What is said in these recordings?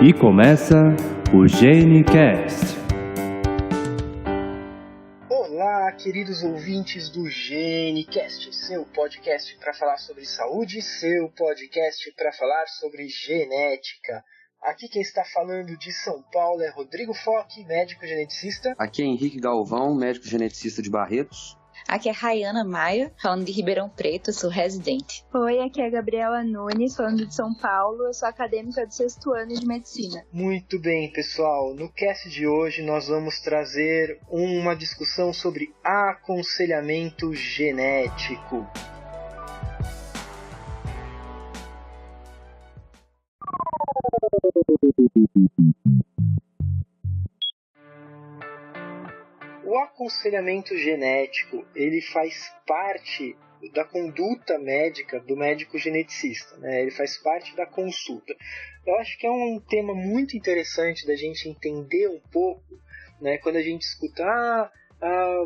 E começa o GeneCast. Olá, queridos ouvintes do GeneCast, seu podcast para falar sobre saúde, seu podcast para falar sobre genética. Aqui quem está falando de São Paulo é Rodrigo Foch, médico geneticista. Aqui é Henrique Galvão, médico geneticista de Barretos. Aqui é Rayana Maia, falando de Ribeirão Preto, eu sou residente. Oi, aqui é a Gabriela Nunes, falando de São Paulo, eu sou acadêmica do 6º ano de Medicina. Muito bem, pessoal, no cast de hoje nós vamos trazer uma discussão sobre aconselhamento genético. O aconselhamento genético, ele faz parte da conduta médica do médico geneticista, né? Ele faz parte da consulta. Eu acho que é um tema muito interessante da gente entender um pouco, né? Quando a gente escuta,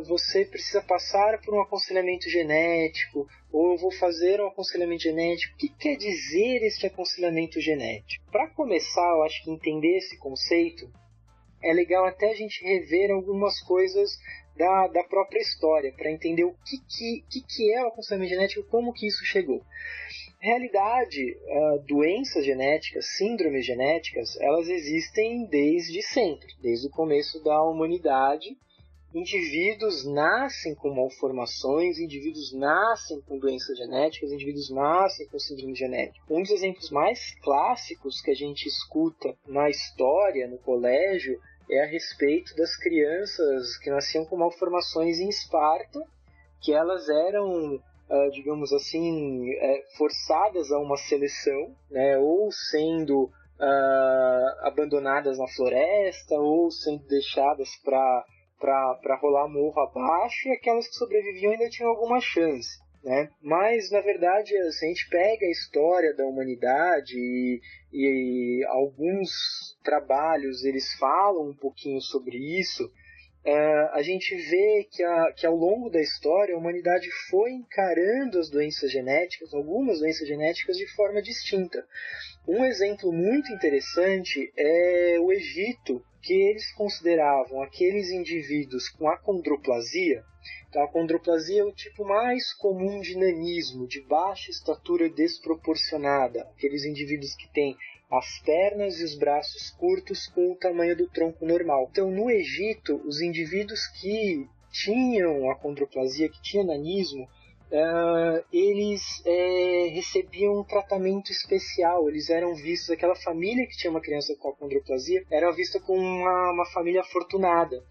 você precisa passar por um aconselhamento genético, ou eu vou fazer um aconselhamento genético. O que quer dizer este aconselhamento genético? Para começar, eu acho que entender esse conceito, é legal até a gente rever algumas coisas da própria história, para entender o que é o aconselhamento genético e como que isso chegou. Na realidade, doenças genéticas, síndromes genéticas, elas existem desde sempre, desde o começo da humanidade. Indivíduos nascem com malformações, indivíduos nascem com doenças genéticas, indivíduos nascem com síndrome genética. Um dos exemplos mais clássicos que a gente escuta na história, no colégio, é a respeito das crianças que nasciam com malformações em Esparta, que elas eram, digamos assim, forçadas a uma seleção, né, ou sendo abandonadas na floresta, ou sendo deixadas para rolar morro abaixo, e aquelas que sobreviviam ainda tinham alguma chance, né? Mas, na verdade, se a gente pega a história da humanidade e alguns trabalhos eles falam um pouquinho sobre isso, a gente vê que ao longo da história a humanidade foi encarando as doenças genéticas, algumas doenças genéticas, de forma distinta. Um exemplo muito interessante é o Egito, que eles consideravam aqueles indivíduos com acondroplasia. Então, a acondroplasia é o tipo mais comum de nanismo, de baixa estatura desproporcionada, aqueles indivíduos que têm as pernas e os braços curtos com o tamanho do tronco normal. Então, no Egito, os indivíduos que tinham acondroplasia, que tinham nanismo, eles recebiam um tratamento especial. Eles eram vistos, aquela família que tinha uma criança com acondroplasia era vista como uma família afortunada.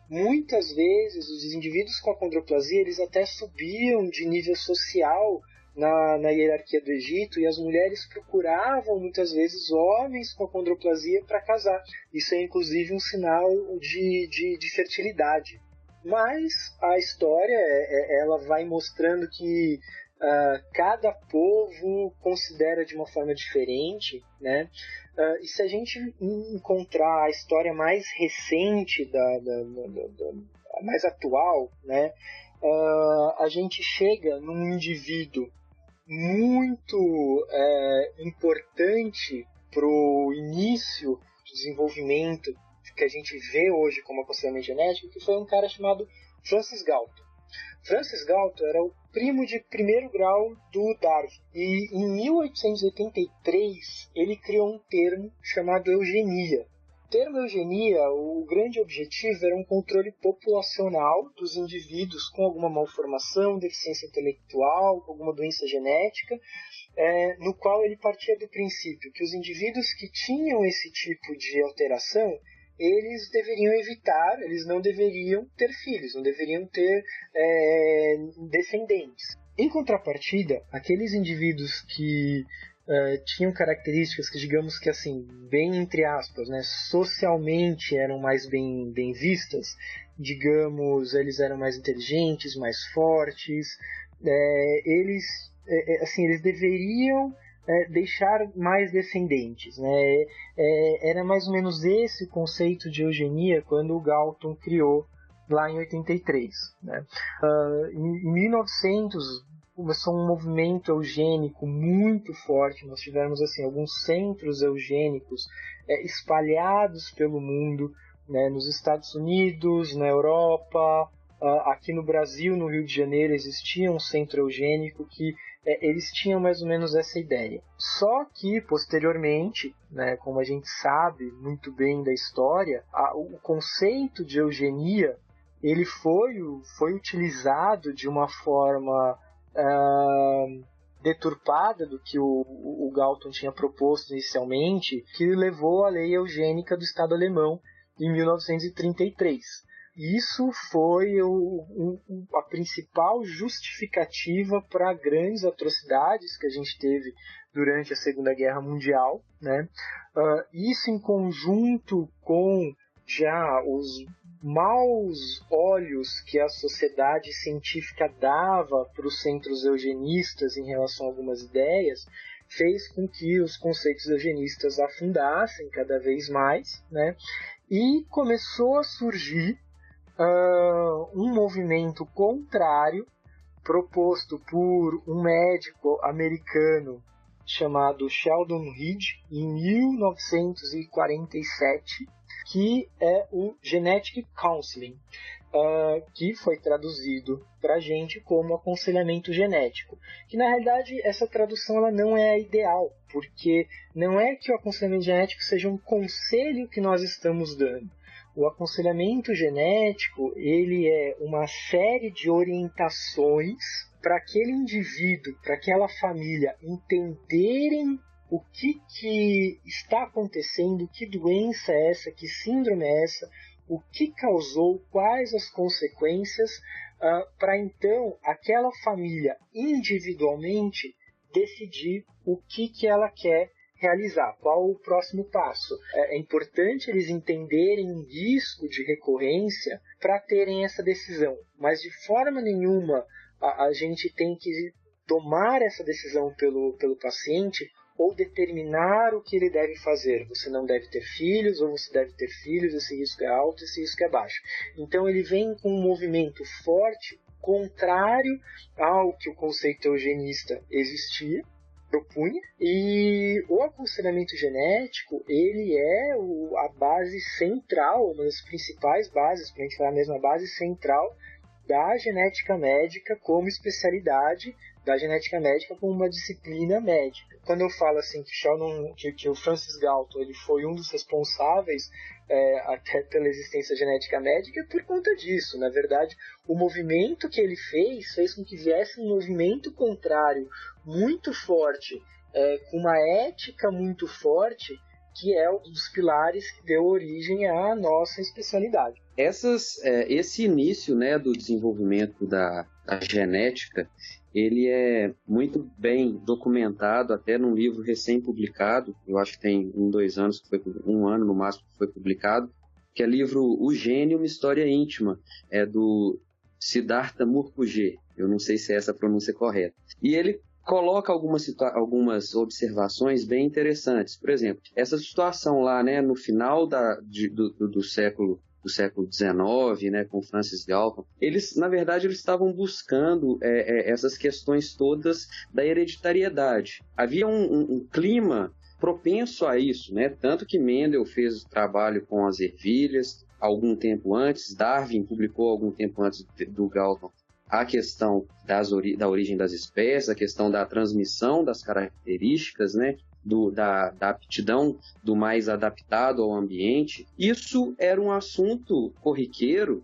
Muitas vezes os indivíduos com acondroplasia eles até subiam de nível social na hierarquia do Egito, e as mulheres procuravam muitas vezes homens com acondroplasia para casar. Isso é inclusive um sinal de fertilidade. Mas a história ela vai mostrando que cada povo considera de uma forma diferente, né? E se a gente encontrar a história mais recente, a mais atual, né? A gente chega num indivíduo muito importante para o início do desenvolvimento que a gente vê hoje como aconselhamento genético, que foi um cara chamado Francis Galton. Francis Galton era o primo de primeiro grau do Darwin. E em 1883 ele criou um termo chamado eugenia. O termo eugenia, o grande objetivo era um controle populacional dos indivíduos com alguma malformação, deficiência intelectual, alguma doença genética, no qual ele partia do princípio que os indivíduos que tinham esse tipo de alteração eles deveriam evitar, eles não deveriam ter filhos, não deveriam ter descendentes. Em contrapartida, aqueles indivíduos que tinham características que, digamos que assim, bem entre aspas, né, socialmente eram mais bem vistas, digamos, eles eram mais inteligentes, mais fortes, eles deveriam deixar mais descendentes, né? Era mais ou menos esse o conceito de eugenia quando o Galton criou lá em 83, né? Em 1900 começou um movimento eugênico muito forte. Nós tivemos assim alguns centros eugênicos espalhados pelo mundo, né, nos Estados Unidos, na Europa, aqui no Brasil, no Rio de Janeiro, existia um centro eugênico que eles tinham mais ou menos essa ideia. Só que, posteriormente, né, como a gente sabe muito bem da história, o conceito de eugenia ele foi utilizado de uma forma deturpada do que o Galton tinha proposto inicialmente, que levou à lei eugênica do Estado alemão em 1933. Isso foi a principal justificativa para grandes atrocidades que a gente teve durante a Segunda Guerra Mundial, né? Isso em conjunto com já os maus olhos que a sociedade científica dava para os centros eugenistas em relação a algumas ideias, fez com que os conceitos eugenistas afundassem cada vez mais, né? E começou a surgir um movimento contrário proposto por um médico americano chamado Sheldon Reed em 1947, que é o Genetic Counseling, que foi traduzido para a gente como aconselhamento genético. Que na realidade essa tradução ela não é a ideal, porque não é que o aconselhamento genético seja um conselho que nós estamos dando. O aconselhamento genético ele é uma série de orientações para aquele indivíduo, para aquela família entenderem o que está acontecendo, que doença é essa, que síndrome é essa, o que causou, quais as consequências, para então aquela família individualmente decidir o que ela quer realizar, qual o próximo passo. É importante eles entenderem o risco de recorrência para terem essa decisão, mas de forma nenhuma a gente tem que tomar essa decisão pelo paciente ou determinar o que ele deve fazer. Você não deve ter filhos, ou você deve ter filhos, esse risco é alto, esse risco é baixo. Então ele vem com um movimento forte, contrário ao que o conceito eugenista existia, propunha, e o aconselhamento genético ele é a base central, uma das principais bases, para a gente falar mesmo, a base central da genética médica como especialidade, da genética médica como uma disciplina médica. Quando eu falo assim que o Francis Galton ele foi um dos responsáveis até pela existência genética médica, é por conta disso. Na verdade, o movimento que ele fez com que viesse um movimento contrário muito forte, com uma ética muito forte, que é um dos pilares que deu origem à nossa especialidade. Esse início, né, do desenvolvimento da genética, ele é muito bem documentado até num livro recém-publicado, eu acho que tem 2 anos, um ano no máximo que foi publicado, que é o livro O Gene, uma História Íntima, do Siddhartha Mukherjee, eu não sei se é essa a pronúncia correta. E ele coloca algumas observações bem interessantes. Por exemplo, essa situação lá, né, no final do século XIX, né, com Francis Galton, na verdade, eles estavam buscando essas questões todas da hereditariedade. Havia um clima propenso a isso, né, tanto que Mendel fez o trabalho com as ervilhas algum tempo antes, Darwin publicou algum tempo antes do Galton a questão da origem das espécies, a questão da transmissão das características, né, da aptidão do mais adaptado ao ambiente. Isso era um assunto corriqueiro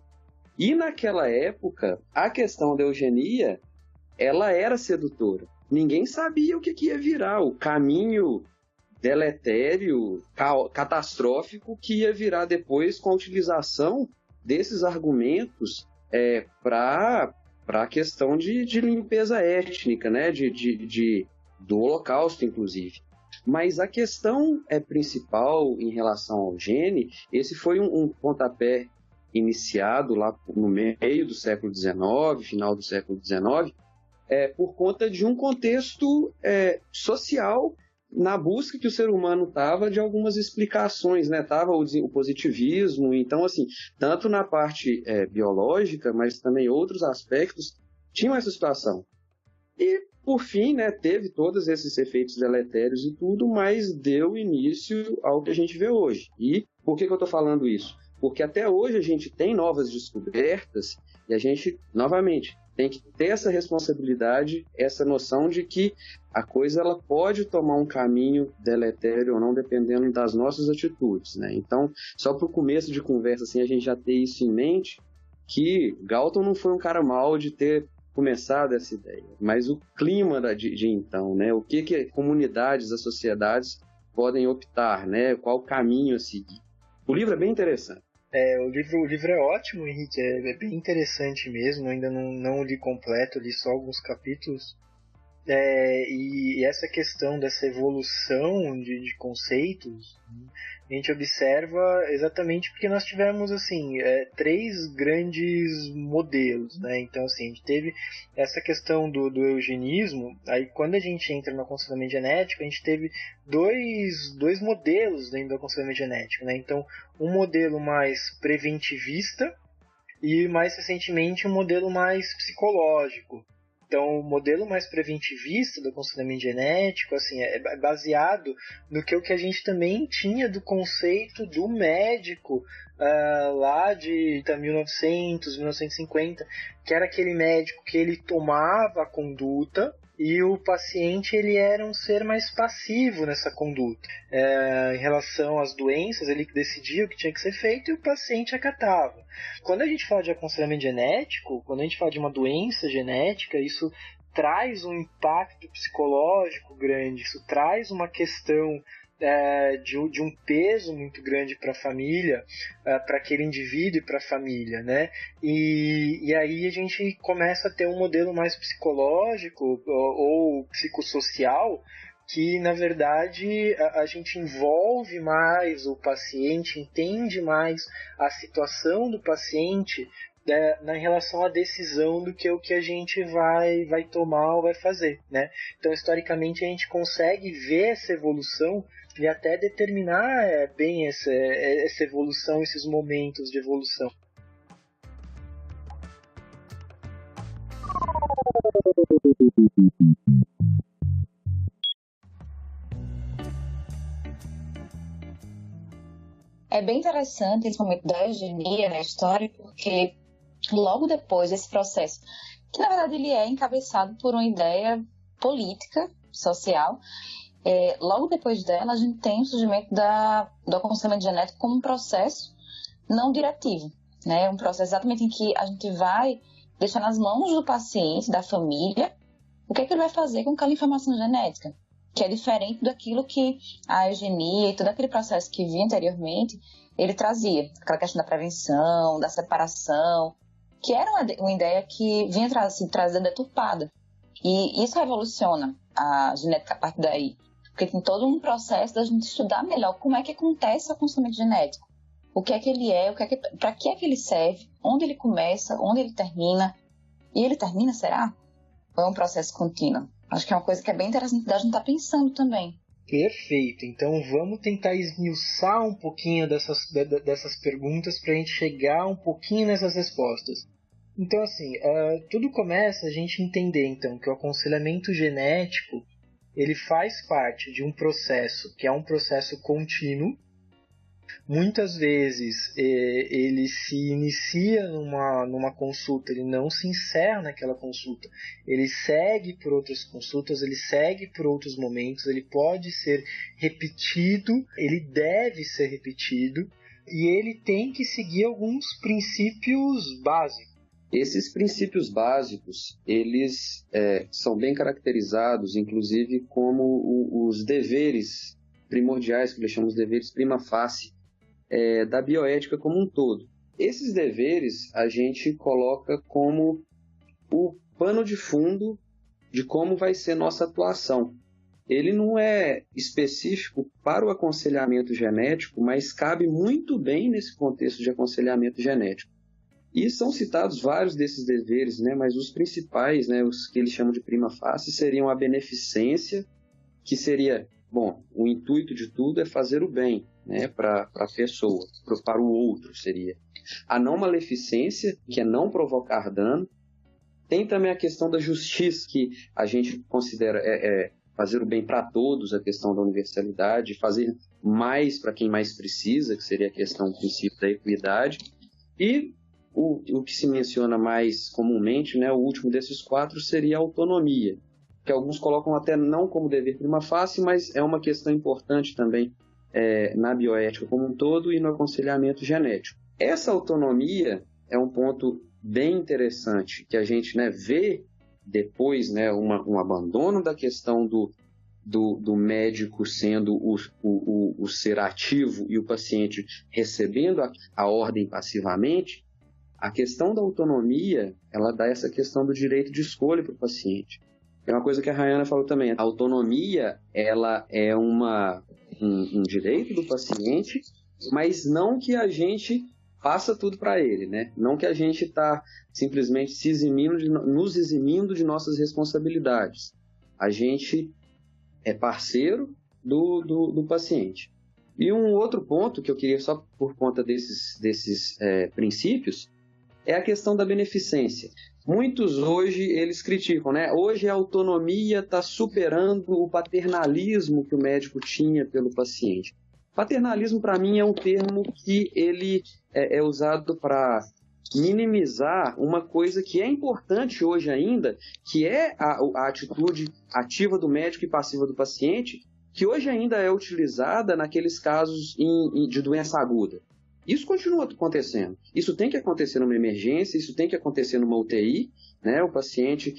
e naquela época a questão da eugenia ela era sedutora. Ninguém sabia o que ia virar, o caminho deletério, catastrófico que ia virar depois com a utilização desses argumentos para a questão de limpeza étnica, né, do Holocausto, inclusive. Mas a questão principal em relação ao gene, esse foi um pontapé iniciado lá no meio do século XIX, final do século XIX, por conta de um contexto social na busca que o ser humano estava de algumas explicações, né? Tava o positivismo, então, assim, tanto na parte biológica, mas também outros aspectos, tinham essa situação. E, por fim, né, teve todos esses efeitos deletérios e tudo, mas deu início ao que a gente vê hoje. E por que eu estou falando isso? Porque até hoje a gente tem novas descobertas e a gente, novamente, tem que ter essa responsabilidade, essa noção de que a coisa ela pode tomar um caminho deletério ou não, dependendo das nossas atitudes, né? Então, só para o começo de conversa, assim, a gente já ter isso em mente, que Galton não foi um cara mau de ter começado essa ideia, mas o clima de então, né? O que comunidades, as sociedades podem optar, né? Qual o caminho a seguir. O livro é bem interessante. O livro é ótimo, Henrique, é bem interessante mesmo, ainda não li completo, li só alguns capítulos. E essa questão dessa evolução de conceitos, a gente observa exatamente porque nós tivemos assim, 3 grandes modelos, né? Então assim, a gente teve essa questão do eugenismo, aí quando a gente entra no aconselhamento genético, a gente teve dois modelos dentro do aconselhamento genético, né? Então, um modelo mais preventivista e mais recentemente um modelo mais psicológico. Então, o modelo mais preventivista do aconselhamento genético assim, é baseado no que a gente também tinha do conceito do médico lá de 1900, 1950, que era aquele médico que ele tomava a conduta e o paciente ele era um ser mais passivo nessa conduta. Em relação às doenças, ele decidia o que tinha que ser feito e o paciente acatava. Quando a gente fala de aconselhamento genético, quando a gente fala de uma doença genética, isso traz um impacto psicológico grande, isso traz uma questão de um peso muito grande para a família, para aquele indivíduo e para a família, né? E aí a gente começa a ter um modelo mais psicológico ou psicossocial, que na verdade a gente envolve mais o paciente, entende mais a situação do paciente na relação à decisão do que o que a gente vai tomar ou vai fazer, né? Então, historicamente, a gente consegue ver essa evolução e até determinar bem essa evolução, esses momentos de evolução. É bem interessante esse momento da eugenia na história, porque logo depois desse processo, que na verdade ele é encabeçado por uma ideia política, social, logo depois dela a gente tem o surgimento do aconselhamento genético como um processo não diretivo, né? Um processo exatamente em que a gente vai deixar nas mãos do paciente, da família, o que ele vai fazer com aquela informação genética, que é diferente daquilo que a eugenia e todo aquele processo que vinha anteriormente, ele trazia. Aquela questão da prevenção, da separação, que era uma ideia que vinha trazendo deturpada. E isso revoluciona a genética a partir daí. Porque tem todo um processo da gente estudar melhor como é que acontece o aconselhamento genético. O que é que ele é, para que é que ele serve, onde ele começa, onde ele termina. E ele termina, será? Ou é um processo contínuo? Acho que é uma coisa que é bem interessante da gente estar pensando também. Perfeito. Então vamos tentar esmiuçar um pouquinho dessas perguntas para a gente chegar um pouquinho nessas respostas. Então assim, tudo começa a gente entender então que o aconselhamento genético ele faz parte de um processo que é um processo contínuo. Muitas vezes ele se inicia numa consulta, ele não se encerra naquela consulta, ele segue por outras consultas, ele segue por outros momentos, ele pode ser repetido, ele deve ser repetido e ele tem que seguir alguns princípios básicos. Esses princípios básicos, eles são bem caracterizados, inclusive, como os deveres primordiais, que nós chamamos de deveres prima facie, da bioética como um todo. Esses deveres a gente coloca como o pano de fundo de como vai ser nossa atuação. Ele não é específico para o aconselhamento genético, mas cabe muito bem nesse contexto de aconselhamento genético. E são citados vários desses deveres, né, mas os principais, né, os que eles chamam de prima facie, seriam a beneficência, que seria, bom, o intuito de tudo é fazer o bem, né, para a pessoa, para o outro seria. A não maleficência, que é não provocar dano. Tem também a questão da justiça, que a gente considera fazer o bem para todos, a questão da universalidade, fazer mais para quem mais precisa, que seria a questão do princípio da equidade. E o que se menciona mais comumente, né, o último desses 4 seria a autonomia, que alguns colocam até não como dever prima facie, mas é uma questão importante também na bioética como um todo e no aconselhamento genético. Essa autonomia é um ponto bem interessante, que a gente, né, vê depois, né, um abandono da questão do médico sendo o ser ativo e o paciente recebendo a ordem passivamente. A questão da autonomia, ela dá essa questão do direito de escolha para o paciente. É uma coisa que a Rayana falou também. A autonomia, ela é um direito do paciente, mas não que a gente faça tudo para ele, né? Não que a gente está simplesmente nos eximindo de nossas responsabilidades. A gente é parceiro do paciente. E um outro ponto que eu queria, só por conta desses princípios, é a questão da beneficência. Muitos hoje, eles criticam, né? Hoje a autonomia está superando o paternalismo que o médico tinha pelo paciente. Paternalismo, para mim, é um termo que ele é usado para minimizar uma coisa que é importante hoje ainda, que é a atitude ativa do médico e passiva do paciente, que hoje ainda é utilizada naqueles casos de doença aguda. Isso continua acontecendo. Isso tem que acontecer numa emergência, isso tem que acontecer numa UTI, né? O paciente,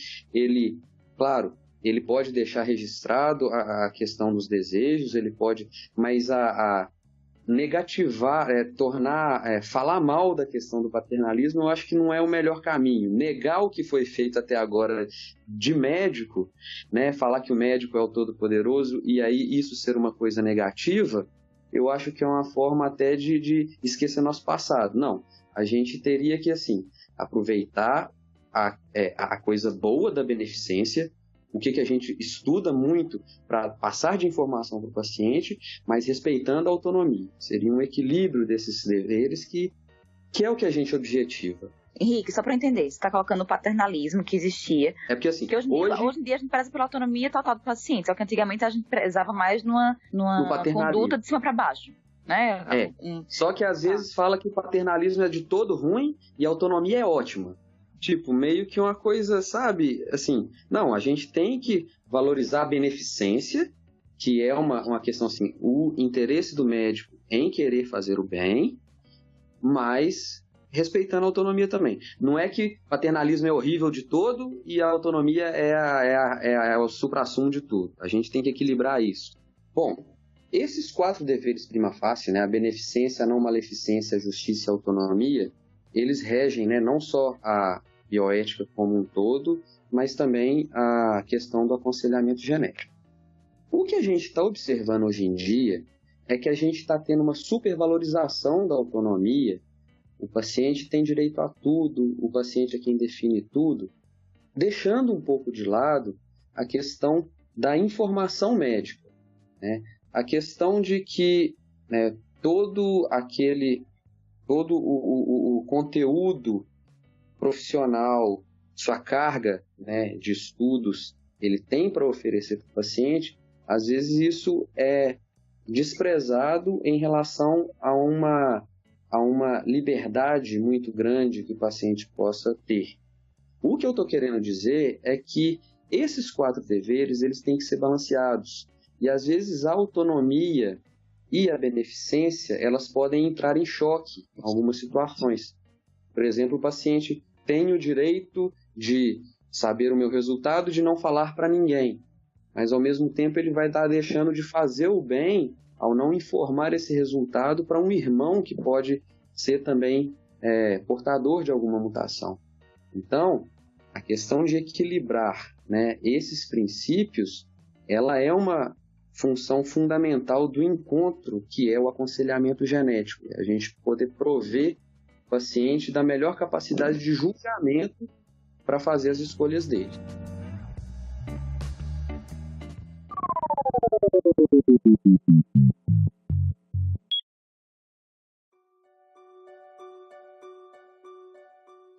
claro, ele pode deixar registrado a questão dos desejos, ele pode, mas a negativar, falar mal da questão do paternalismo, eu acho que não é o melhor caminho. Negar o que foi feito até agora de médico, né, falar que o médico é o todo-poderoso e aí isso ser uma coisa negativa, eu acho que é uma forma até de esquecer nosso passado. Não, a gente teria que, assim, aproveitar a coisa boa da beneficência, o que a gente estuda muito para passar de informação para o paciente, mas respeitando a autonomia. Seria um equilíbrio desses deveres que é o que a gente objetiva. Henrique, só para entender, você está colocando o paternalismo que existia. É porque assim, hoje em dia a gente preza pela autonomia total do paciente, só que antigamente a gente prezava mais numa conduta de cima para baixo. Né? Só que às vezes fala que o paternalismo é de todo ruim e a autonomia é ótima. Tipo, meio que uma coisa, sabe, assim, não, a gente tem que valorizar a beneficência, que é uma questão assim, o interesse do médico em querer fazer o bem, mas respeitando a autonomia também. Não é que paternalismo é horrível de todo e a autonomia é o suprassumo de tudo. A gente tem que equilibrar isso. Bom, esses 4 deveres prima facie, né, a beneficência, a não maleficência, a justiça e a autonomia, eles regem, né, não só a bioética como um todo, mas também a questão do aconselhamento genético. O que a gente está observando hoje em dia é que a gente está tendo uma supervalorização da autonomia. O paciente tem direito a tudo, o paciente é quem define tudo, deixando um pouco de lado a questão da informação médica, né? A questão de que, né, todo o conteúdo profissional, sua carga, né, de estudos, ele tem para oferecer para o paciente, às vezes isso é desprezado em relação a uma liberdade muito grande que o paciente possa ter. O que eu estou querendo dizer é que esses 4 deveres eles têm que ser balanceados. E às vezes a autonomia e a beneficência elas podem entrar em choque em algumas situações. Por exemplo, o paciente tem o direito de saber o meu resultado e de não falar para ninguém, mas ao mesmo tempo ele vai estar deixando de fazer o bem ao não informar esse resultado para um irmão que pode ser também portador de alguma mutação. Então, a questão de equilibrar, né, esses princípios, ela é uma função fundamental do encontro, que é o aconselhamento genético. A gente poder prover o paciente da melhor capacidade de julgamento para fazer as escolhas dele.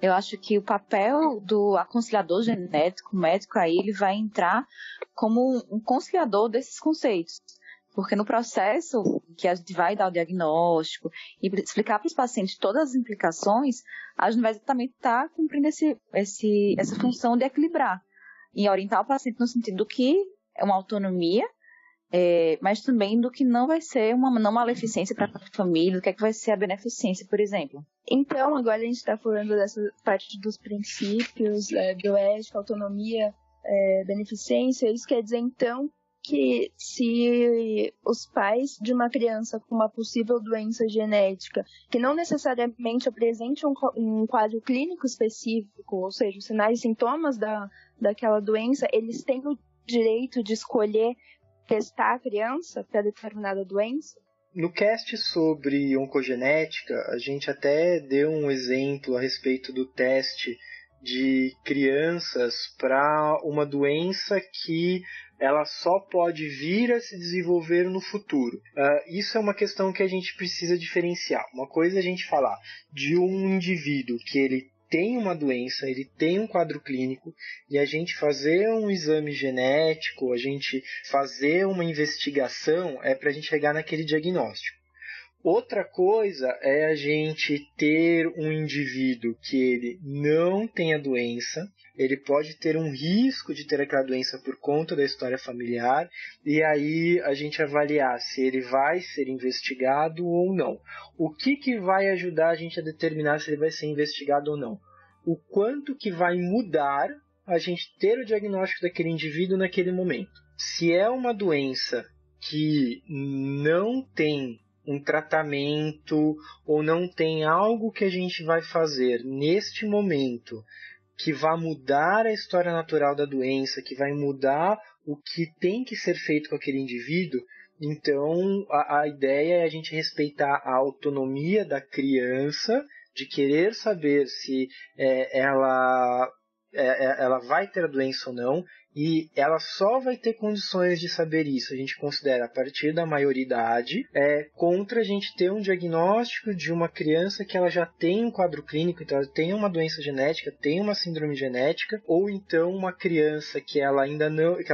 Eu acho que o papel do aconselhador genético, médico aí, ele vai entrar como um conciliador desses conceitos. Porque no processo que a gente vai dar o diagnóstico e explicar para os pacientes todas as implicações, a gente vai exatamente estar cumprindo essa função de equilibrar e orientar o paciente no sentido do que é uma autonomia, mas também do que não vai ser uma não maleficência para a família, do que é que vai ser a beneficência, por exemplo. Então, agora a gente está falando dessa parte dos princípios, bioética, autonomia, beneficência. Isso quer dizer, então, que se os pais de uma criança com uma possível doença genética, que não necessariamente apresente um quadro clínico específico, ou seja, os sinais e sintomas daquela doença, eles têm o direito de escolher testar a criança para determinada doença? No cast sobre oncogenética, a gente até deu um exemplo a respeito do teste de crianças para uma doença que ela só pode vir a se desenvolver no futuro. Isso é uma questão que a gente precisa diferenciar. Uma coisa é a gente falar de um indivíduo que ele tem uma doença, ele tem um quadro clínico, e a gente fazer um exame genético, a gente fazer uma investigação, para a gente chegar naquele diagnóstico. Outra coisa é a gente ter um indivíduo que ele não tem a doença, ele pode ter um risco de ter aquela doença por conta da história familiar, e aí a gente avaliar se ele vai ser investigado ou não. O que vai ajudar a gente a determinar se ele vai ser investigado ou não? O quanto que vai mudar a gente ter o diagnóstico daquele indivíduo naquele momento. Se é uma doença que não tem um tratamento ou não tem algo que a gente vai fazer neste momento que vai mudar a história natural da doença, que vai mudar o que tem que ser feito com aquele indivíduo, então a ideia é a gente respeitar a autonomia da criança, de querer saber se ela vai ter a doença ou não, e ela só vai ter condições de saber isso, a gente considera a partir da maioridade, contra a gente ter um diagnóstico de uma criança que ela já tem um quadro clínico, então ela tem uma doença genética, tem uma síndrome genética, ou então uma criança que ela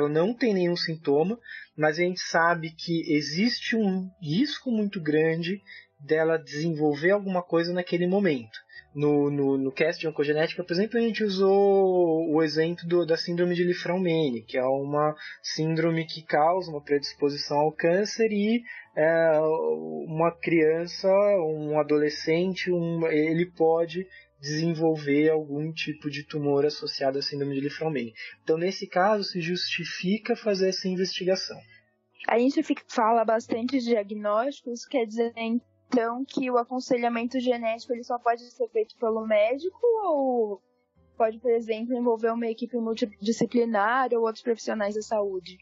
não tem nenhum sintoma, mas a gente sabe que existe um risco muito grande dela desenvolver alguma coisa naquele momento. No cast de oncogenética, por exemplo, a gente usou o exemplo da síndrome de Li-Fraumeni, que é uma síndrome que causa uma predisposição ao câncer e uma criança, um adolescente, ele pode desenvolver algum tipo de tumor associado à síndrome de Li-Fraumeni. Então, nesse caso, se justifica fazer essa investigação. A gente fala bastante de diagnósticos, quer dizer, então, que o aconselhamento genético ele só pode ser feito pelo médico ou pode, por exemplo, envolver uma equipe multidisciplinar ou outros profissionais da saúde?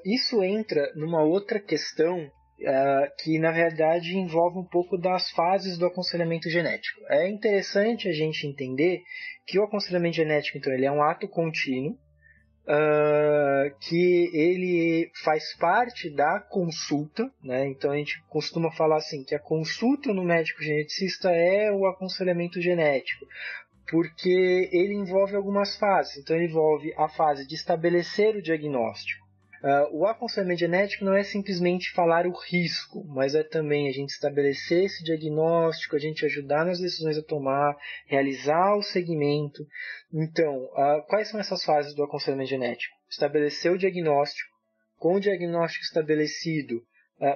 Isso entra numa outra questão que, na verdade, envolve um pouco das fases do aconselhamento genético. É interessante a gente entender que o aconselhamento genético, então, ele é um ato contínuo, que ele faz parte da consulta, né? Então a gente costuma falar assim que a consulta no médico geneticista é o aconselhamento genético, porque ele envolve algumas fases. Então ele envolve a fase de estabelecer o diagnóstico. O aconselhamento genético não é simplesmente falar o risco, mas é também a gente estabelecer esse diagnóstico, a gente ajudar nas decisões a tomar, realizar o segmento. Então, quais são essas fases do aconselhamento genético? Estabelecer o diagnóstico. Com o diagnóstico estabelecido,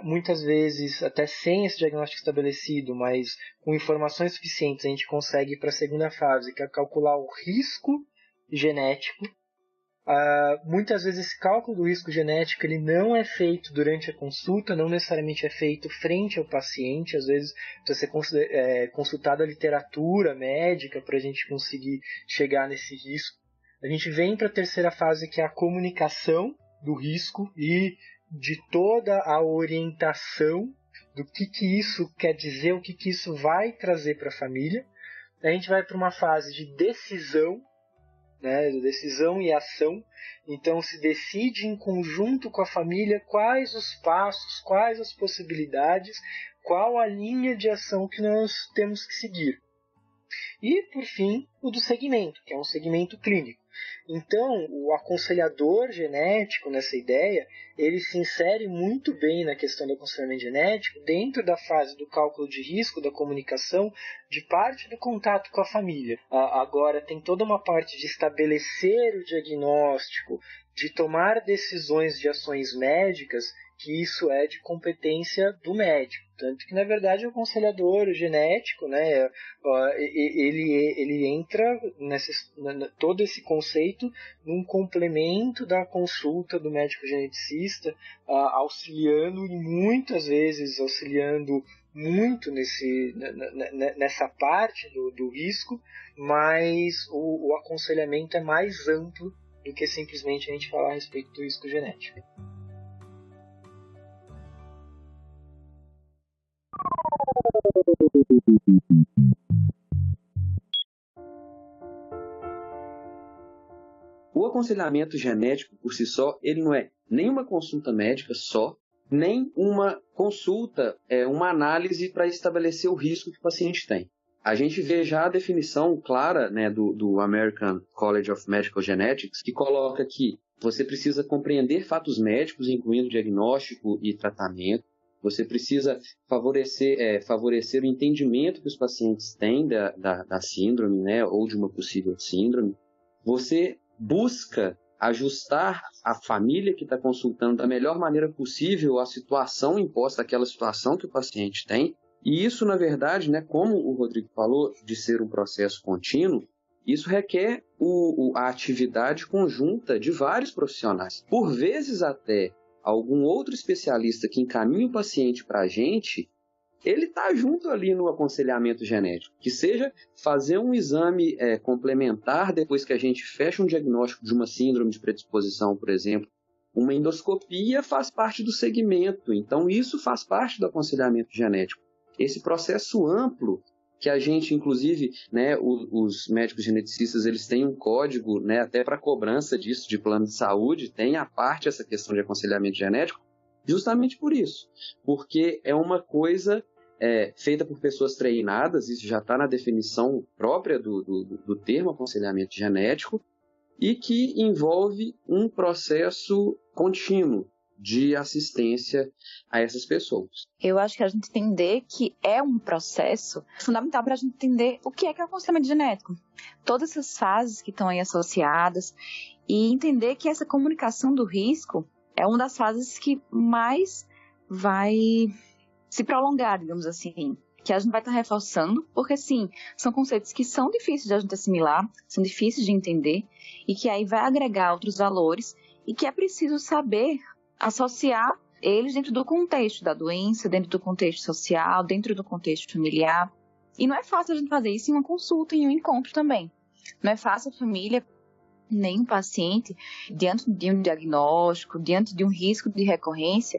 muitas vezes até sem esse diagnóstico estabelecido, mas com informações suficientes, a gente consegue ir para a segunda fase, que é calcular o risco genético. Muitas vezes esse cálculo do risco genético ele não é feito durante a consulta, não necessariamente é feito frente ao paciente, às vezes precisa ser consultada a literatura médica para a gente conseguir chegar nesse risco. A gente vem para a terceira fase, que é a comunicação do risco e de toda a orientação do que isso quer dizer, o que isso vai trazer para a família. A gente vai para uma fase de decisão, né, decisão e ação. Então se decide em conjunto com a família quais os passos, quais as possibilidades, qual a linha de ação que nós temos que seguir. e, por fim, o do segmento, que é um segmento clínico. Então, o aconselhador genético, nessa ideia, ele se insere muito bem na questão do aconselhamento genético dentro da fase do cálculo de risco, da comunicação, de parte do contato com a família. Agora, tem toda uma parte de estabelecer o diagnóstico, de tomar decisões de ações médicas, que isso é de competência do médico. Tanto que, na verdade, o aconselhador genético, né, ele entra todo esse conceito num complemento da consulta do médico geneticista, auxiliando e muitas vezes auxiliando muito nessa parte do risco, mas o aconselhamento é mais amplo do que simplesmente a gente falar a respeito do risco genético. O aconselhamento genético por si só, ele não é nem uma consulta médica só, nem uma consulta, uma análise para estabelecer o risco que o paciente tem. A gente vê já a definição clara, né, do American College of Medical Genetics, que coloca que você precisa compreender fatos médicos, incluindo diagnóstico e tratamento. Você precisa favorecer o entendimento que os pacientes têm da síndrome, né, ou de uma possível síndrome. Você busca ajustar a família que está consultando da melhor maneira possível a situação imposta, aquela situação que o paciente tem. E isso, na verdade, né, como o Rodrigo falou, de ser um processo contínuo, isso requer a atividade conjunta de vários profissionais. Por vezes até algum outro especialista que encaminha o paciente para a gente, ele está junto ali no aconselhamento genético, que seja fazer um exame complementar depois que a gente fecha um diagnóstico de uma síndrome de predisposição, por exemplo. Uma endoscopia faz parte do segmento, então isso faz parte do aconselhamento genético. Esse processo amplo que a gente, inclusive, né, os médicos geneticistas, eles têm um código, né, até para cobrança disso, de plano de saúde, tem a parte essa questão de aconselhamento genético, justamente por isso, porque é uma coisa feita por pessoas treinadas, isso já está na definição própria do termo aconselhamento genético, e que envolve um processo contínuo de assistência a essas pessoas. Eu acho que a gente entender que é um processo fundamental para a gente entender o que é o aconselhamento genético. Todas essas fases que estão aí associadas e entender que essa comunicação do risco é uma das fases que mais vai se prolongar, digamos assim, que a gente vai estar reforçando, porque sim, são conceitos que são difíceis de a gente assimilar, são difíceis de entender e que aí vai agregar outros valores e que é preciso saber associar eles dentro do contexto da doença, dentro do contexto social, dentro do contexto familiar. E não é fácil a gente fazer isso em uma consulta, em um encontro também. Não é fácil a família, nem o paciente, diante de um diagnóstico, diante de um risco de recorrência,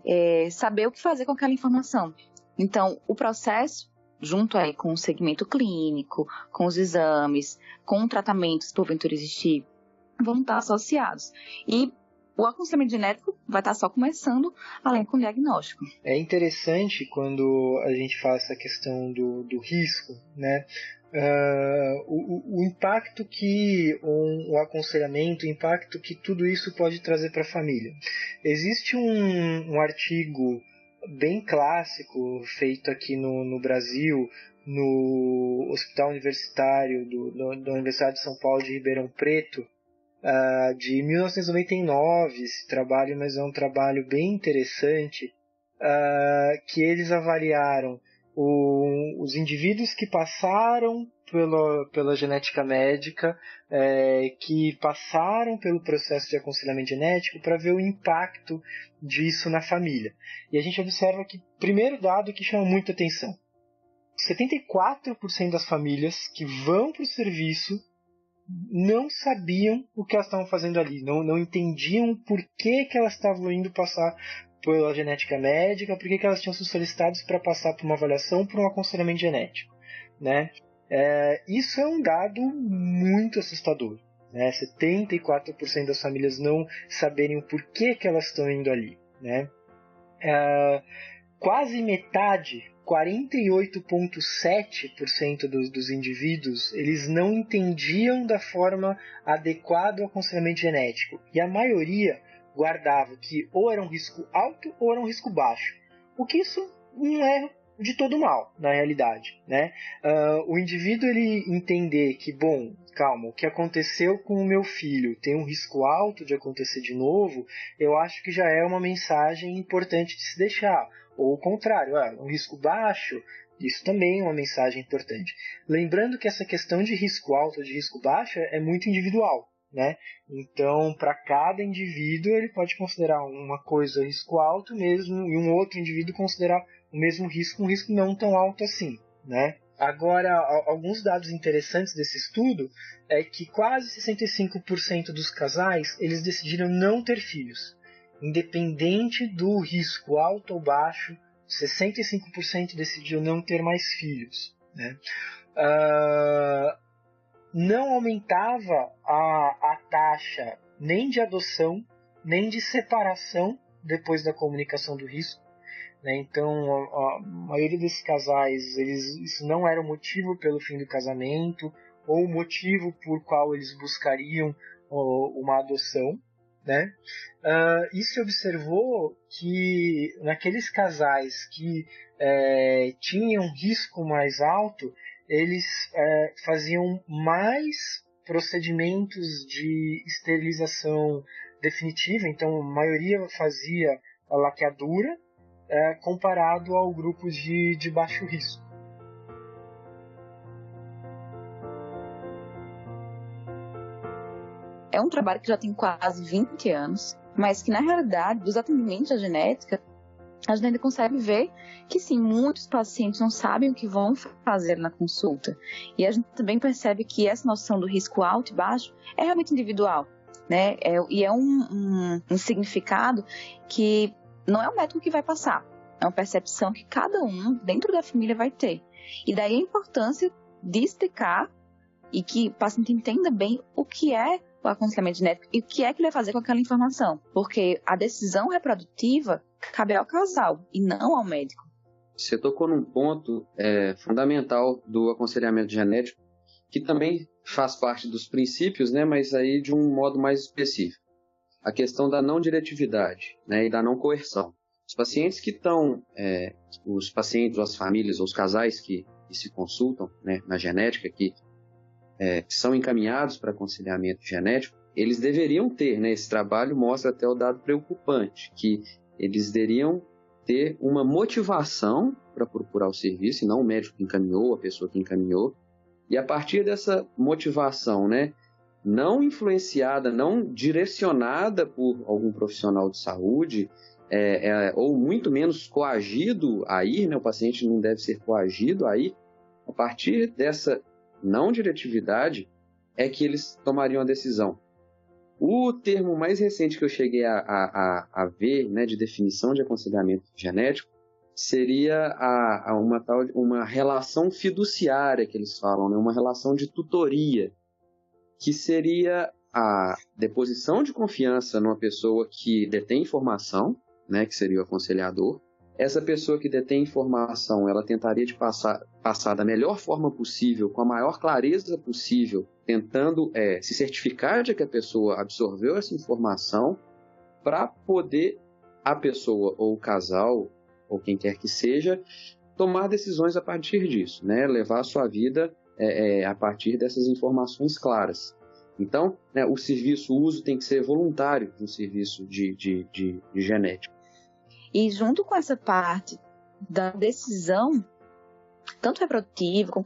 saber o que fazer com aquela informação. Então, o processo, junto aí com o segmento clínico, com os exames, com o tratamento, se porventura existir, vão estar associados. E o aconselhamento genético vai estar só começando, além com o diagnóstico. É interessante quando a gente fala essa questão do risco, né? O impacto que o aconselhamento, o impacto que tudo isso pode trazer para a família. Existe um artigo bem clássico feito aqui no Brasil, no Hospital Universitário da Universidade de São Paulo de Ribeirão Preto, de 1999, esse trabalho, mas é um trabalho bem interessante, que eles avaliaram os indivíduos que passaram pela genética médica, que passaram pelo processo de aconselhamento genético, para ver o impacto disso na família. E a gente observa que, primeiro dado que chama muita atenção, 74% das famílias que vão para o serviço não sabiam o que elas estavam fazendo ali, não entendiam por que elas estavam indo passar pela genética médica, por que elas tinham sido solicitadas para passar por uma avaliação, por um aconselhamento genético, né? Isso é um dado muito assustador, né? 74% das famílias não saberem o porquê que elas estão indo ali, né? Quase metade 48,7% dos indivíduos, eles não entendiam da forma adequada o aconselhamento genético. E a maioria guardava que ou era um risco alto ou era um risco baixo. O que isso não é de todo mal, na realidade, né? O indivíduo ele entender que, bom, calma, o que aconteceu com o meu filho tem um risco alto de acontecer de novo, eu acho que já é uma mensagem importante de se deixar. Ou o contrário, um risco baixo, isso também é uma mensagem importante. Lembrando que essa questão de risco alto ou de risco baixo é muito individual, né? Então, para cada indivíduo, ele pode considerar uma coisa risco alto mesmo, e um outro indivíduo considerar o mesmo risco, um risco não tão alto assim, né? Agora, alguns dados interessantes desse estudo é que quase 65% dos casais, eles decidiram não ter filhos. Independente do risco alto ou baixo, 65% decidiram não ter mais filhos, né? Não aumentava a taxa nem de adoção, nem de separação depois da comunicação do risco, né? Então, a maioria desses casais, isso não era o motivo pelo fim do casamento, ou o motivo por qual eles buscariam uma adoção, né? E se observou que naqueles casais que tinham risco mais alto, eles faziam mais procedimentos de esterilização definitiva, então a maioria fazia a laqueadura, comparado ao grupo de baixo risco. É um trabalho que já tem quase 20 anos, mas que na realidade, dos atendimentos à genética, a gente ainda consegue ver que sim, muitos pacientes não sabem o que vão fazer na consulta. E a gente também percebe que essa noção do risco alto e baixo é realmente individual, né? E é um significado que não é o médico que vai passar, é uma percepção que cada um dentro da família vai ter. E daí a importância de explicar e que o paciente entenda bem o que é o aconselhamento genético e o que é que ele vai fazer com aquela informação. Porque a decisão reprodutiva cabe ao casal e não ao médico. Você tocou num ponto fundamental do aconselhamento genético, que também faz parte dos princípios, né, mas aí de um modo mais específico. A questão da não diretividade, né, e da não coerção. Os pacientes que estão, os pacientes, ou as famílias, ou os casais que se consultam, né, na genética, que são encaminhados para aconselhamento genético, eles deveriam ter, né, esse trabalho mostra até o dado preocupante, que eles deveriam ter uma motivação para procurar o serviço, e não o médico que encaminhou, a pessoa que encaminhou, e a partir dessa motivação, né, não influenciada, não direcionada por algum profissional de saúde, ou muito menos coagido a ir, né, o paciente não deve ser coagido a ir, a partir dessa não diretividade é que eles tomariam a decisão. O termo mais recente que eu cheguei a ver, né, de definição de aconselhamento genético seria uma relação fiduciária que eles falam, né, uma relação de tutoria, que seria a deposição de confiança numa pessoa que detém informação, né, que seria o aconselhador. Essa pessoa que detém informação, ela tentaria de passar da melhor forma possível, com a maior clareza possível, tentando se certificar de que a pessoa absorveu essa informação, para poder a pessoa ou o casal, ou quem quer que seja, tomar decisões a partir disso, né? Levar a sua vida a partir dessas informações claras. Então, né, o uso tem que ser voluntário no serviço de genética. E junto com essa parte da decisão, tanto reprodutiva como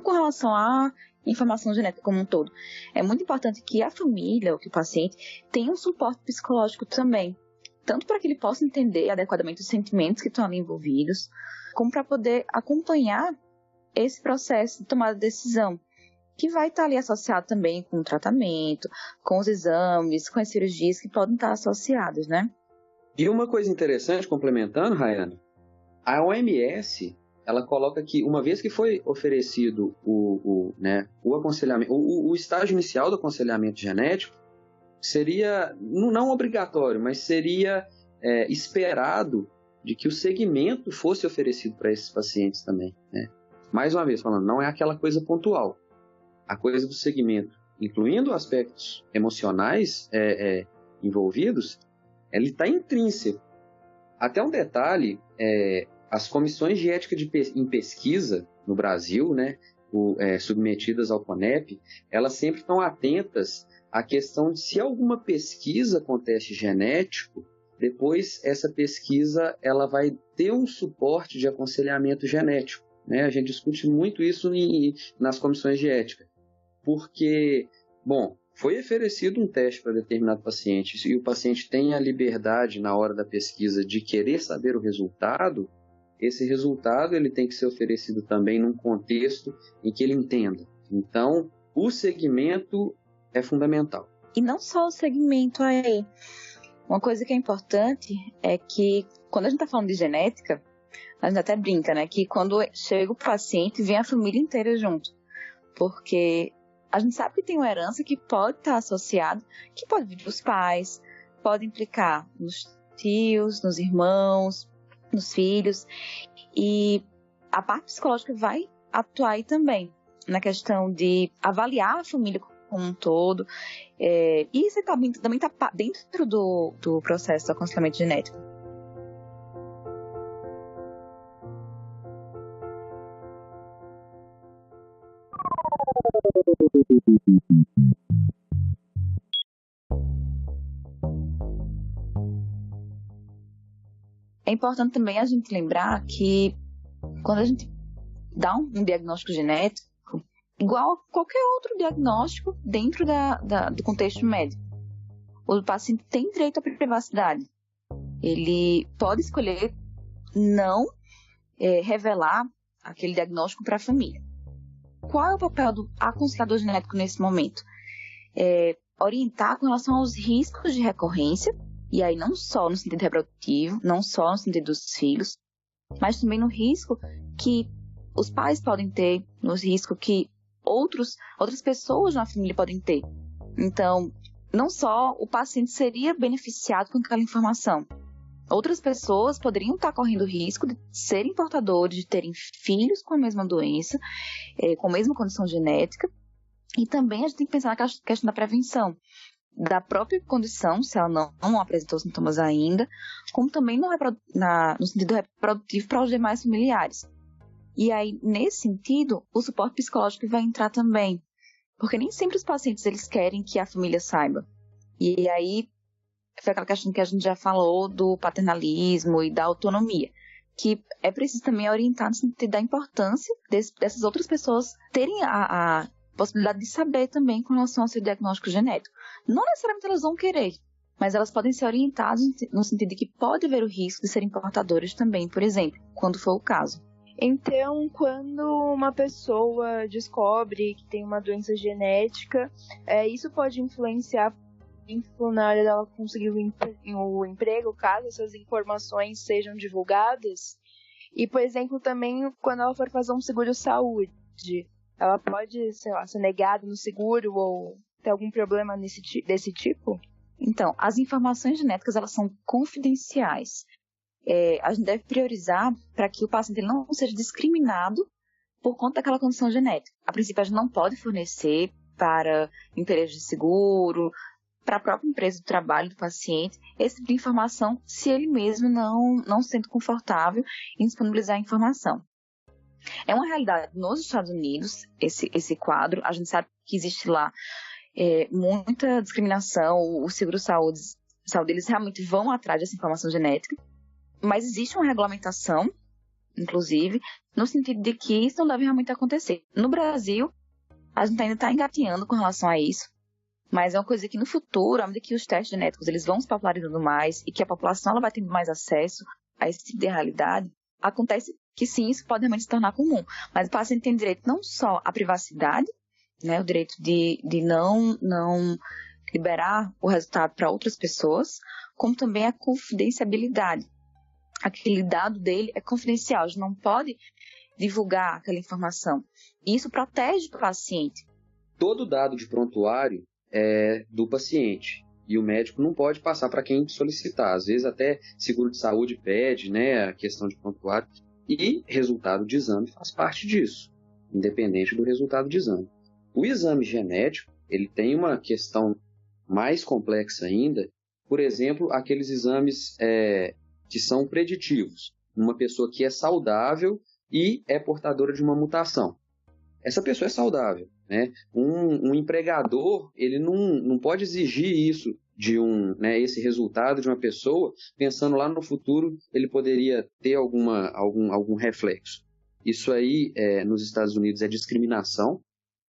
com relação à informação genética como um todo, é muito importante que a família ou que o paciente tenha um suporte psicológico também, tanto para que ele possa entender adequadamente os sentimentos que estão ali envolvidos, como para poder acompanhar esse processo de tomada de decisão, que vai estar ali associado também com o tratamento, com os exames, com as cirurgias que podem estar associados, né? E uma coisa interessante, complementando, Rayane, a OMS, ela coloca que, uma vez que foi oferecido o aconselhamento, o estágio inicial do aconselhamento genético, seria, não obrigatório, mas seria esperado de que o segmento fosse oferecido para esses pacientes também, né? Mais uma vez falando, não é aquela coisa pontual. A coisa do segmento, incluindo aspectos emocionais envolvidos, ele está intrínseco. Até um detalhe, as comissões de ética em pesquisa no Brasil, né, submetidas ao CONEP, elas sempre estão atentas à questão de se alguma pesquisa com teste genético, depois essa pesquisa ela vai ter um suporte de aconselhamento genético, né? A gente discute muito isso nas comissões de ética, porque, bom, foi oferecido um teste para determinado paciente e o paciente tem a liberdade na hora da pesquisa de querer saber o resultado, esse resultado ele tem que ser oferecido também num contexto em que ele entenda. Então, o segmento é fundamental. E não só o segmento aí. Uma coisa que é importante é que, quando a gente está falando de genética, a gente até brinca, né? Que quando chega o paciente, vem a família inteira junto. Porque a gente sabe que tem uma herança que pode estar associada, que pode vir dos pais, pode implicar nos tios, nos irmãos, nos filhos. E a parte psicológica vai atuar aí também, na questão de avaliar a família como um todo. E isso também está dentro do processo do aconselhamento genético. É importante também a gente lembrar que quando a gente dá um diagnóstico genético, igual a qualquer outro diagnóstico dentro do contexto médico, o paciente tem direito à privacidade. Ele pode escolher não revelar aquele diagnóstico para a família. Qual é o papel do aconselhador genético nesse momento? Orientar com relação aos riscos de recorrência, e aí não só no sentido reprodutivo, não só no sentido dos filhos, mas também no risco que os pais podem ter, no risco que outras pessoas na família podem ter. Então, não só o paciente seria beneficiado com aquela informação, outras pessoas poderiam estar correndo risco de serem portadores, de terem filhos com a mesma doença, com a mesma condição genética. E também a gente tem que pensar na questão da prevenção, da própria condição, se ela não apresentou sintomas ainda, como também no sentido reprodutivo para os demais familiares. E aí, nesse sentido, o suporte psicológico vai entrar também, porque nem sempre os pacientes eles querem que a família saiba. E aí, foi aquela questão que a gente já falou do paternalismo e da autonomia, que é preciso também orientar no sentido da importância dessas outras pessoas terem a possibilidade de saber também com relação ao seu diagnóstico genético. Não necessariamente elas vão querer, mas elas podem ser orientadas no sentido de que pode haver o risco de serem portadores também, por exemplo, quando for o caso. Então, quando uma pessoa descobre que tem uma doença genética, isso pode influenciar na hora dela conseguir o emprego, caso essas informações sejam divulgadas. E, por exemplo, também quando ela for fazer um seguro-saúde, ela pode, sei lá, ser negada no seguro ou ter algum problema desse tipo? Então, as informações genéticas, elas são confidenciais. A gente deve priorizar para que o paciente não seja discriminado por conta daquela condição genética. A princípio, a gente não pode fornecer para empresas de seguro, para a própria empresa do trabalho do paciente, esse tipo de informação, se ele mesmo não se sente confortável em disponibilizar a informação. É uma realidade nos Estados Unidos, esse quadro. A gente sabe que existe lá muita discriminação. O seguro-saúde, eles realmente vão atrás dessa informação genética. Mas existe uma regulamentação, inclusive, no sentido de que isso não deve realmente acontecer. No Brasil, a gente ainda está engatinhando com relação a isso. Mas é uma coisa que no futuro, à medida que os testes genéticos eles vão se popularizando mais e que a população ela vai tendo mais acesso a esse tipo de realidade, acontece que sim, isso pode realmente se tornar comum. Mas o paciente tem direito não só à privacidade, né, o direito de não liberar o resultado para outras pessoas, como também a confidenciabilidade. Aquele dado dele é confidencial, a gente não pode divulgar aquela informação. E isso protege o paciente. Todo dado de prontuário é do paciente. E o médico não pode passar para quem solicitar. Às vezes até seguro de saúde pede, né, a questão de prontuário. E resultado de exame faz parte disso, independente do resultado de exame. O exame genético, ele tem uma questão mais complexa ainda, por exemplo, aqueles exames que são preditivos. Uma pessoa que é saudável e é portadora de uma mutação. Essa pessoa é saudável, né? Um empregador, ele não pode exigir isso de esse resultado de uma pessoa, pensando lá no futuro, ele poderia ter algum reflexo. Isso aí, nos Estados Unidos, é discriminação.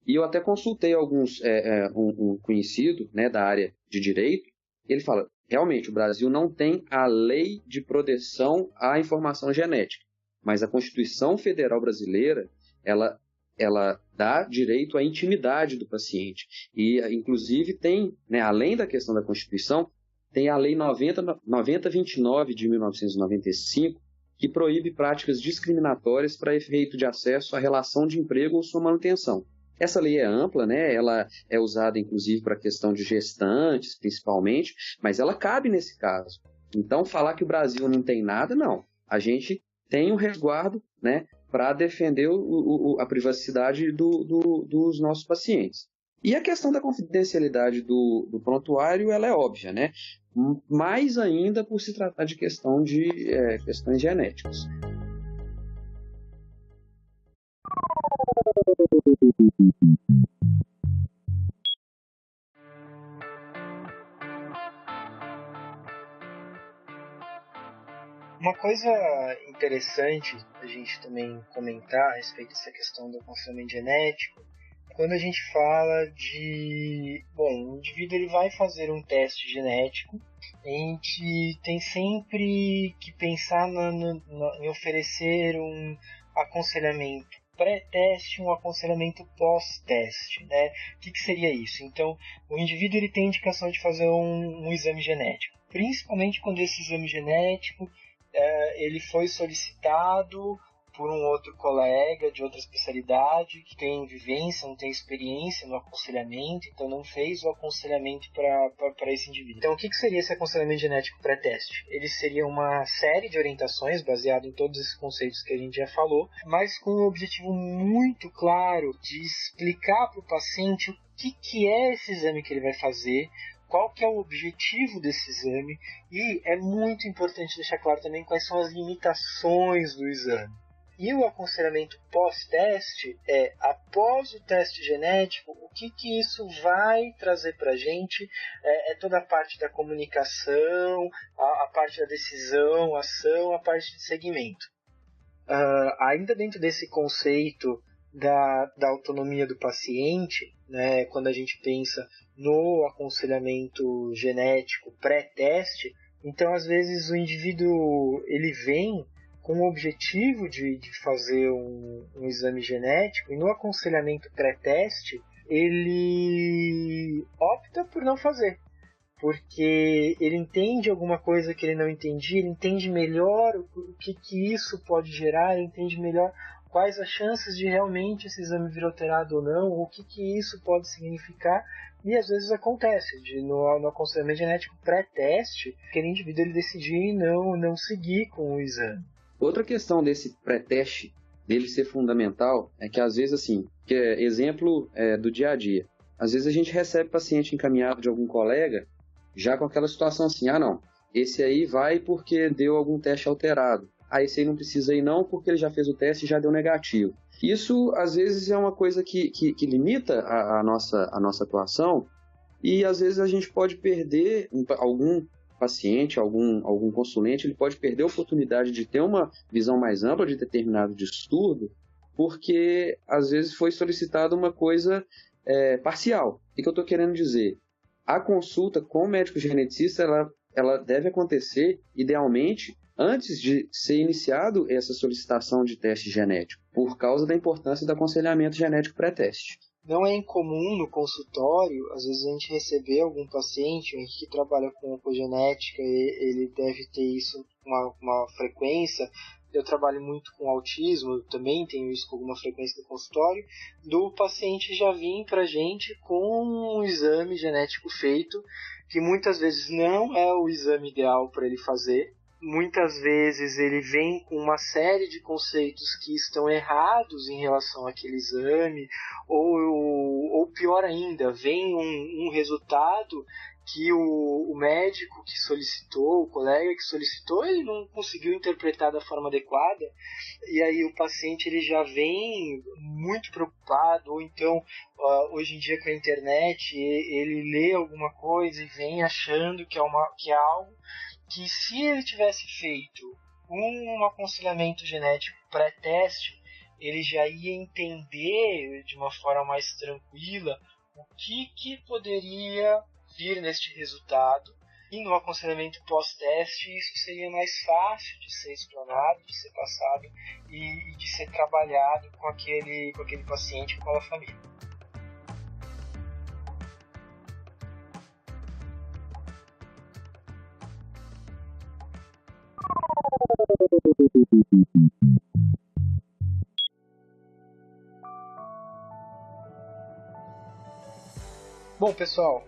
E eu até consultei um conhecido, né, da área de direito, e ele fala, realmente, o Brasil não tem a lei de proteção à informação genética, mas a Constituição Federal Brasileira, ela dá direito à intimidade do paciente. E, inclusive, tem, né, além da questão da Constituição, tem a Lei 9029 de 1995, que proíbe práticas discriminatórias para efeito de acesso à relação de emprego ou sua manutenção. Essa lei é ampla, né? Ela é usada, inclusive, para a questão de gestantes, principalmente, mas ela cabe nesse caso. Então, falar que o Brasil não tem nada, não. A gente tem um resguardo, né, para defender a privacidade dos nossos pacientes. E a questão da confidencialidade do prontuário, ela é óbvia, né? Mais ainda por se tratar de questões genéticas. Uma coisa interessante a gente também comentar a respeito dessa questão do aconselhamento genético, quando a gente fala o indivíduo ele vai fazer um teste genético, a gente tem sempre que pensar em oferecer um aconselhamento pré-teste, um aconselhamento pós-teste, né? O que seria isso? Então, o indivíduo ele tem indicação de fazer um exame genético, principalmente quando esse exame genético ele foi solicitado por um outro colega de outra especialidade que tem vivência, não tem experiência no aconselhamento, então não fez o aconselhamento para esse indivíduo. Então, o que seria esse aconselhamento genético pré-teste? Ele seria uma série de orientações baseado em todos esses conceitos que a gente já falou, mas com um objetivo muito claro de explicar para o paciente o que é esse exame que ele vai fazer, qual que é o objetivo desse exame, e é muito importante deixar claro também quais são as limitações do exame. E o aconselhamento pós-teste após o teste genético, o que isso vai trazer para a gente, toda a parte da comunicação, a parte da decisão, ação, a parte de segmento. Ainda dentro desse conceito da autonomia do paciente, né, quando a gente pensa no aconselhamento genético pré-teste, então às vezes o indivíduo ele vem com o objetivo de fazer um exame genético, e no aconselhamento pré-teste ele opta por não fazer, porque ele entende alguma coisa que ele não entendia, ele entende melhor o que isso pode gerar, ele entende melhor quais as chances de realmente esse exame vir alterado ou não, o que isso pode significar, e às vezes acontece, no aconselhamento genético pré-teste, aquele indivíduo ele decidir não seguir com o exame. Outra questão desse pré-teste, dele ser fundamental, é que às vezes, assim, exemplo do dia a dia, às vezes a gente recebe paciente encaminhado de algum colega, já com aquela situação assim, não, esse aí vai porque deu algum teste alterado, esse aí não precisa ir não, porque ele já fez o teste e já deu negativo. Isso, às vezes, é uma coisa que limita a nossa atuação, e às vezes a gente pode perder algum paciente, algum consulente, ele pode perder a oportunidade de ter uma visão mais ampla de determinado distúrbio, porque às vezes foi solicitada uma coisa parcial. O que eu estou querendo dizer? A consulta com o médico geneticista, ela deve acontecer, idealmente, antes de ser iniciado essa solicitação de teste genético, por causa da importância do aconselhamento genético pré-teste. Não é incomum no consultório, às vezes a gente receber algum paciente que trabalha com oncogenética, ele deve ter isso uma frequência, eu trabalho muito com autismo, eu também tenho isso com alguma frequência no consultório, do paciente já vir para a gente com um exame genético feito, que muitas vezes não é o exame ideal para ele fazer. Muitas vezes ele vem com uma série de conceitos que estão errados em relação àquele exame, ou pior ainda, vem um resultado que o médico que solicitou, o colega que solicitou, ele não conseguiu interpretar da forma adequada, e aí o paciente ele já vem muito preocupado, ou então, hoje em dia com a internet, ele lê alguma coisa e vem achando que é algo que, se ele tivesse feito um aconselhamento genético pré-teste, ele já ia entender de uma forma mais tranquila o que poderia vir neste resultado, e no aconselhamento pós-teste isso seria mais fácil de ser explanado, de ser passado e de ser trabalhado com aquele paciente, com a família. Bom, pessoal,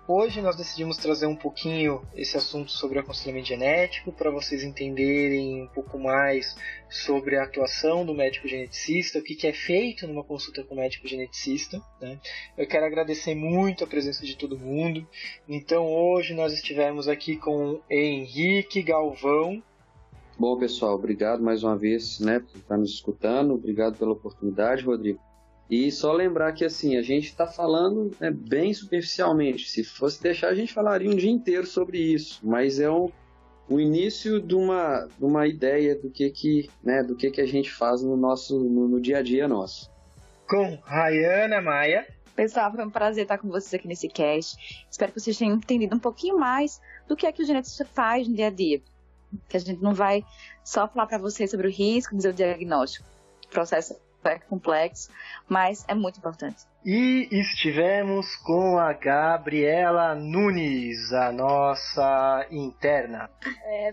hoje nós decidimos trazer um pouquinho esse assunto sobre aconselhamento genético para vocês entenderem um pouco mais sobre a atuação do médico geneticista, o que é feito numa consulta com o médico geneticista, né? Eu quero agradecer muito a presença de todo mundo. Então hoje nós estivemos aqui com Henrique Galvão. Bom, pessoal, obrigado mais uma vez, né, por estar nos escutando. Obrigado pela oportunidade, Rodrigo. E só lembrar que, assim, a gente está falando, né, bem superficialmente. Se fosse deixar, a gente falaria um dia inteiro sobre isso. Mas é o início de uma ideia do que a gente faz no dia a dia nosso. Com Rayana Maia. Pessoal, foi um prazer estar com vocês aqui nesse cast. Espero que vocês tenham entendido um pouquinho mais do que é que o geneticista faz no dia a dia. Que a gente não vai só falar para vocês sobre o risco, dizer o diagnóstico. O processo é complexo, mas é muito importante. E estivemos com a Gabriela Nunes, a nossa interna.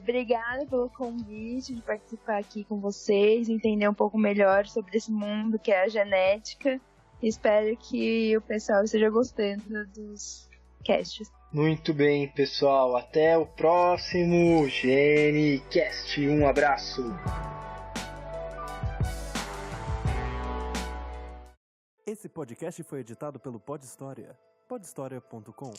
Obrigada pelo convite de participar aqui com vocês, entender um pouco melhor sobre esse mundo que é a genética. Espero que o pessoal esteja gostando dos casts. Muito bem, pessoal. Até o próximo GeneCast. Um abraço. Esse podcast foi editado pelo Pod História, podhistoria.com.